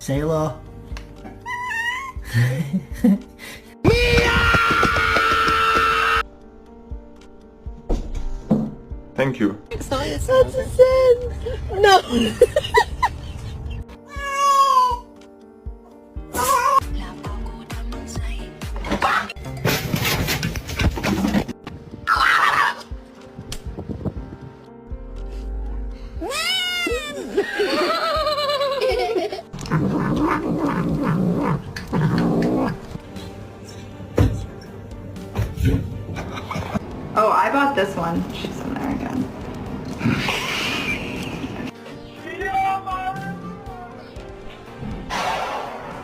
Say hello. Thank you. That's a sin. No. Oh, I bought this one. She's in there again.